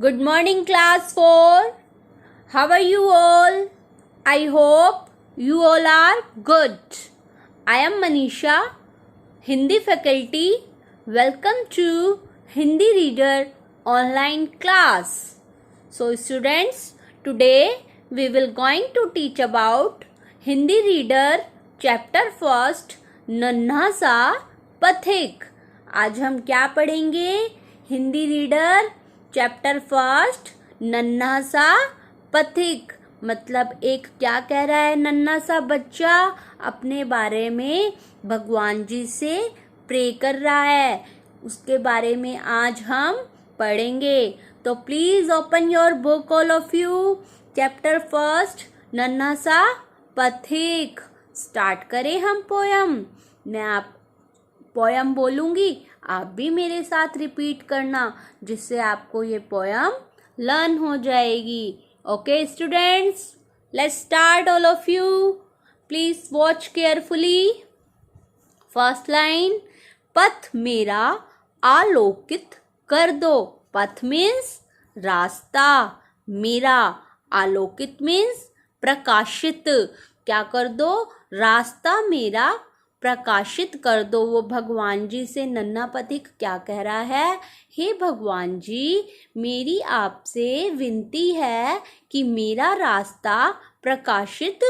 Good morning, class 4. How are you all? I hope you all are good. I am Manisha, Hindi faculty. Welcome to Hindi Reader online class. So students, today we will going to teach about Hindi Reader chapter first नन्हा सा पथिक. आज हम क्या पढ़ेंगे? Hindi reader chapter first नन्हा सा पथिक. मतलब एक क्या कह रहा है नन्हा सा बच्चा? अपने बारे में भगवान जी से प्रे कर रहा है. उसके बारे में आज हम पढ़ेंगे. तो please open your book all of you. Chapter first नन्हा सा पथिक. स्टार्ट करें हम पोयम. मैं आप पोयम बोलूंगी, आप भी मेरे साथ रिपीट करना, जिससे आपको ये पोयम लर्न हो जाएगी. Okay students, let's start all of you. Please watch carefully. First line, पथ मेरा आलोकित कर दो. पथ मीन्स रास्ता, मेरा आलोकित मीन्स प्रकाशित. क्या कर दो? रास्ता मेरा प्रकाशित कर दो. वो भगवान जी से नन्हा पथिक क्या कह रहा है? हे भगवान जी, मेरी आपसे विनती है कि मेरा रास्ता प्रकाशित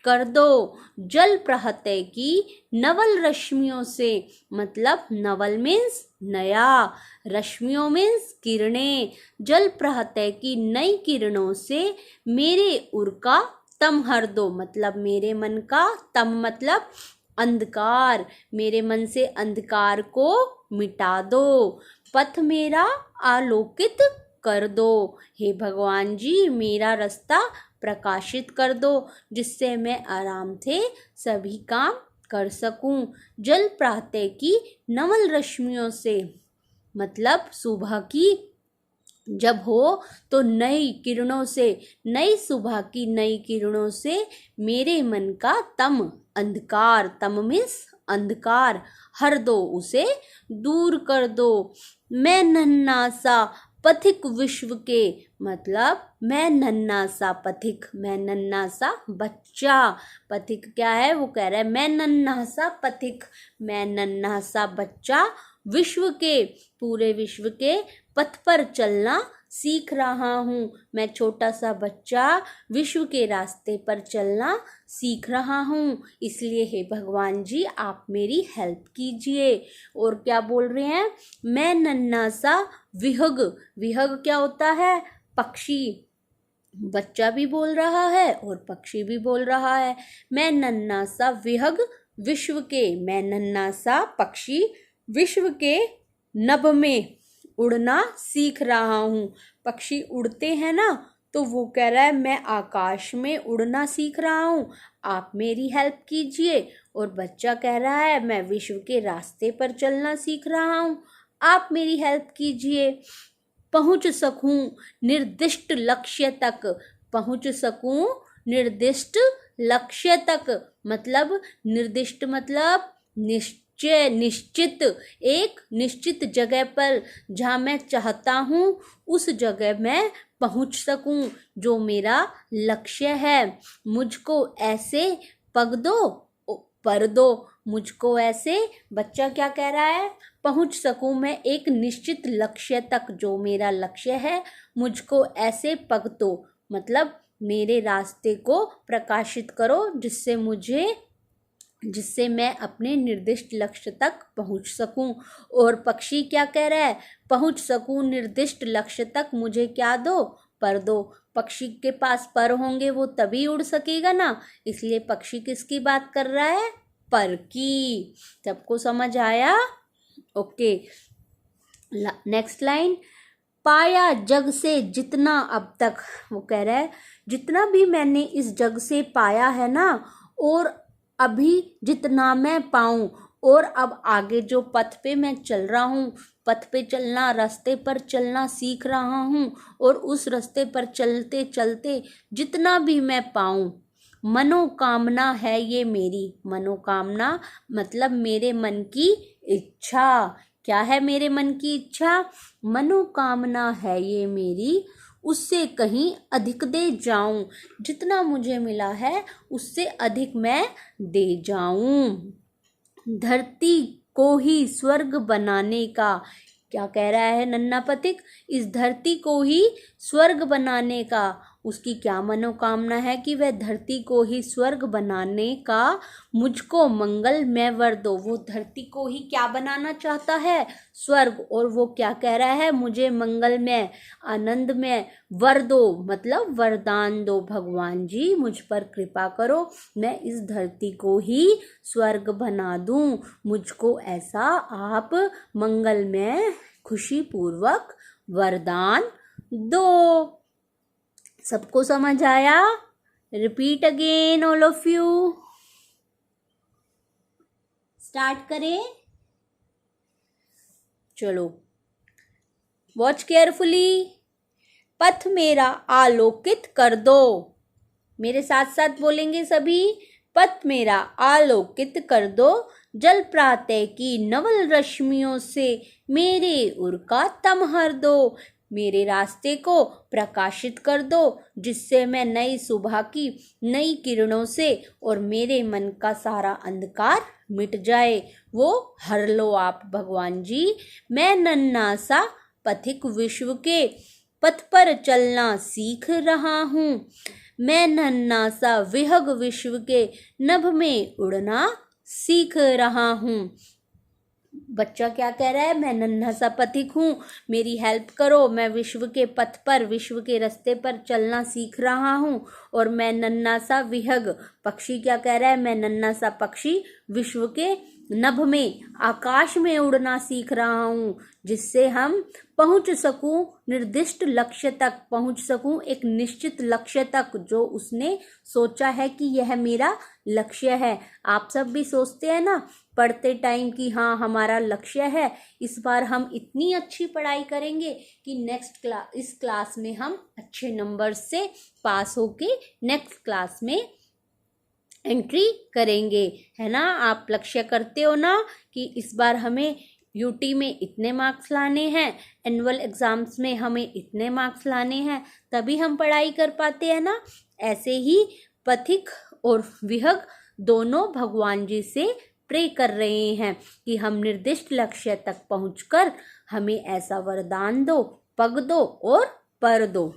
कर दो. जल प्रहते की नवल रश्मियों से. मतलब नवल मीन्स नया, रश्मियों मीन्स किरणें. जल प्रहते की नई किरणों से मेरे उर का तम हर दो. मतलब मेरे मन का तम मतलब अंधकार. मेरे मन से अंधकार को मिटा दो. पथ मेरा आलोकित कर दो. हे भगवान जी, मेरा रास्ता प्रकाशित कर दो, जिससे मैं आराम से सभी काम कर सकूं. जल प्रातः की नवल रश्मियों से. मतलब सुबह की जब हो तो नई किरणों से, नई सुबह की नई किरणों से मेरे मन का तम अंधकार, तम मीन्स अंधकार, हर दो, उसे दूर कर दो. मैं नन्हा सा पथिक विश्व के. मतलब मैं नन्हा सा पथिक, मैं नन्हा सा बच्चा. पथिक क्या है? वो कह रहा है मैं नन्हा सा पथिक, मैं नन्हा सा बच्चा विश्व के, पूरे विश्व के पथ पर चलना सीख रहा हूँ. मैं छोटा सा बच्चा विश्व के रास्ते पर चलना सीख रहा हूँ. इसलिए हे भगवान जी, आप मेरी हेल्प कीजिए. और क्या बोल रहे हैं? मैं नन्हा सा विहग. विहग क्या होता है? पक्षी. बच्चा भी बोल रहा है और पक्षी भी बोल रहा है. मैं नन्हा सा विहग विश्व के. मैं नन्हा सा पक्षी विश्व के नभ में उड़ना सीख रहा हूँ. पक्षी उड़ते हैं ना, तो वो कह रहा है मैं आकाश में उड़ना सीख रहा हूँ, आप मेरी हेल्प कीजिए. और बच्चा कह रहा है मैं विश्व के रास्ते पर चलना सीख रहा हूँ, आप मेरी हेल्प कीजिए. पहुँच सकूँ निर्दिष्ट लक्ष्य तक. पहुँच सकूँ निर्दिष्ट लक्ष्य तक. मतलब निर्दिष्ट मतलब निश्चित, एक निश्चित जगह पर जहाँ मैं चाहता हूँ उस जगह मैं पहुँच सकूँ, जो मेरा लक्ष्य है. मुझको ऐसे पग दो पर दो. मुझको ऐसे, बच्चा क्या कह रहा है? पहुँच सकूँ मैं एक निश्चित लक्ष्य तक, जो मेरा लक्ष्य है, मुझको ऐसे पग दो. मतलब मेरे रास्ते को प्रकाशित करो, जिससे मैं अपने निर्दिष्ट लक्ष्य तक पहुंच सकूं. और पक्षी क्या कह रहा है? पहुंच सकूं निर्दिष्ट लक्ष्य तक, मुझे क्या दो? पर दो. पक्षी के पास पर होंगे वो तभी उड़ सकेगा ना. इसलिए पक्षी किसकी बात कर रहा है? पर की. सबको समझ आया? ओके. नेक्स्ट लाइन, पाया जग से जितना अब तक. वो कह रहा है जितना भी मैंने इस जग से पाया है ना, और अभी जितना मैं पाऊँ, और अब आगे जो पथ पे मैं चल रहा हूँ, पथ पे चलना, रास्ते पर चलना सीख रहा हूँ, और उस रास्ते पर चलते चलते जितना भी मैं पाऊँ, मनोकामना है ये मेरी. मनोकामना मतलब मेरे मन की इच्छा. क्या है मेरे मन की इच्छा? मनोकामना है ये मेरी, उससे कहीं अधिक दे जाऊं। जितना मुझे मिला है उससे अधिक मैं दे जाऊं। धरती को ही स्वर्ग बनाने का, क्या कह रहा है नन्हा पथिक? इस धरती को ही स्वर्ग बनाने का, उसकी क्या मनोकामना है कि वह धरती को ही स्वर्ग बनाने का मुझको मंगल में वर दो। वो धरती को ही क्या बनाना चाहता है? स्वर्ग। और वो क्या कह रहा है? मुझे मंगल में, आनंद में वर दो, मतलब वरदान दो। भगवान जी मुझ पर कृपा करो, मैं इस धरती को ही स्वर्ग बना दूं। मुझको ऐसा आप मंगल में खुशी पूर्वक वरदान दो। सबको समझ आया? Repeat again all of you. Start करें। चलो, वॉच केयरफुली। पथ मेरा आलोकित कर दो। मेरे साथ साथ बोलेंगे सभी। पथ मेरा आलोकित कर दो, जल प्रातः की नवल रश्मियों से मेरे उर का तमहर दो। मेरे रास्ते को प्रकाशित कर दो, जिससे मैं नई सुबह की नई किरणों से और मेरे मन का सारा अंधकार मिट जाए, वो हर लो आप भगवान जी। मैं नन्हा सा पथिक विश्व के पथ पर चलना सीख रहा हूँ। मैं नन्हा सा विहग विश्व के नभ में उड़ना सीख रहा हूँ। बच्चा क्या कह रहा है? मैं नन्हा सा पथिक हूँ, मेरी हेल्प करो। मैं विश्व के पथ पर, विश्व के रास्ते पर चलना सीख रहा हूँ। और मैं नन्हा सा विहग पक्षी क्या कह रहा है? मैं नन्हा सा पक्षी विश्व के नभ में, आकाश में उड़ना सीख रहा हूँ, जिससे हम पहुँच सकूँ निर्दिष्ट लक्ष्य तक, पहुँच सकूँ एक निश्चित लक्ष्य तक जो उसने सोचा है कि यह मेरा लक्ष्य है। आप सब भी सोचते हैं ना पढ़ते टाइम कि हाँ हमारा लक्ष्य है, इस बार हम इतनी अच्छी पढ़ाई करेंगे कि इस क्लास में हम अच्छे नंबर से पास होके नेक्स्ट क्लास में एंट्री करेंगे, है ना? आप लक्ष्य करते हो ना कि इस बार हमें यूटी में इतने मार्क्स लाने हैं, एनुअल एग्जाम्स में हमें इतने मार्क्स लाने हैं, तभी हम पढ़ाई कर पाते हैं ना। ऐसे ही पथिक और विहग दोनों भगवान जी से प्रे कर रहे हैं कि हम निर्दिष्ट लक्ष्य तक पहुंचकर हमें ऐसा वरदान दो, पग दो और पर दो।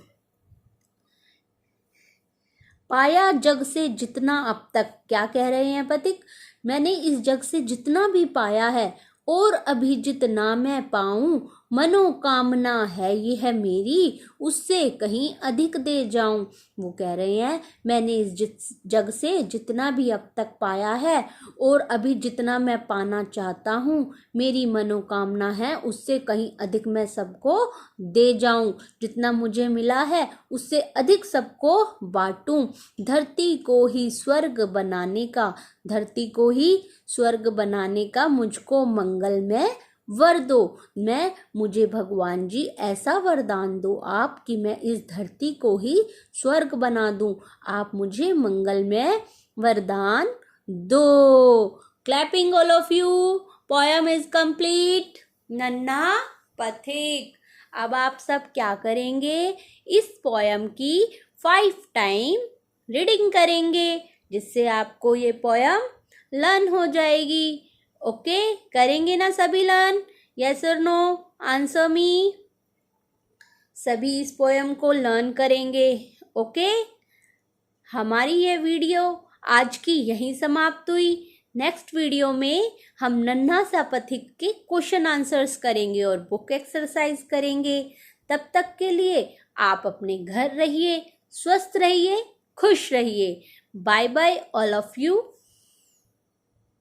पाया जग से जितना अब तक, क्या कह रहे हैं पथिक? मैंने इस जग से जितना भी पाया है और अभी जितना मैं पाऊं, मनोकामना है यह मेरी, उससे कहीं अधिक दे जाऊं। वो कह रहे हैं मैंने इस जग से जितना भी अब तक पाया है और अभी जितना मैं पाना चाहता हूं, मेरी मनोकामना है उससे कहीं अधिक मैं सबको दे जाऊं। जितना मुझे मिला है उससे अधिक सबको बांटूं। धरती को ही स्वर्ग बनाने का, धरती को ही स्वर्ग बनाने का मुझको मंगल में वर दो। मुझे भगवान जी ऐसा वरदान दो आप कि मैं इस धरती को ही स्वर्ग बना दूं। आप मुझे मंगल में वरदान दो। Clapping all of you. Poem is complete. नन्हा पथिक। अब आप सब क्या करेंगे? इस पोयम की 5 टाइम रीडिंग करेंगे, जिससे आपको ये पोयम लर्न हो जाएगी। ओके, करेंगे ना सभी लर्न? यस और नो? Answer me. सभी इस पोयम को लर्न करेंगे। ओके, हमारी ये वीडियो आज की यहीं समाप्त हुई। नेक्स्ट वीडियो में हम नन्हा सा पथिक के क्वेश्चन आंसर्स करेंगे और बुक एक्सरसाइज करेंगे। तब तक के लिए आप अपने घर रहिए, स्वस्थ रहिए, खुश रहिए। Bye bye all of you.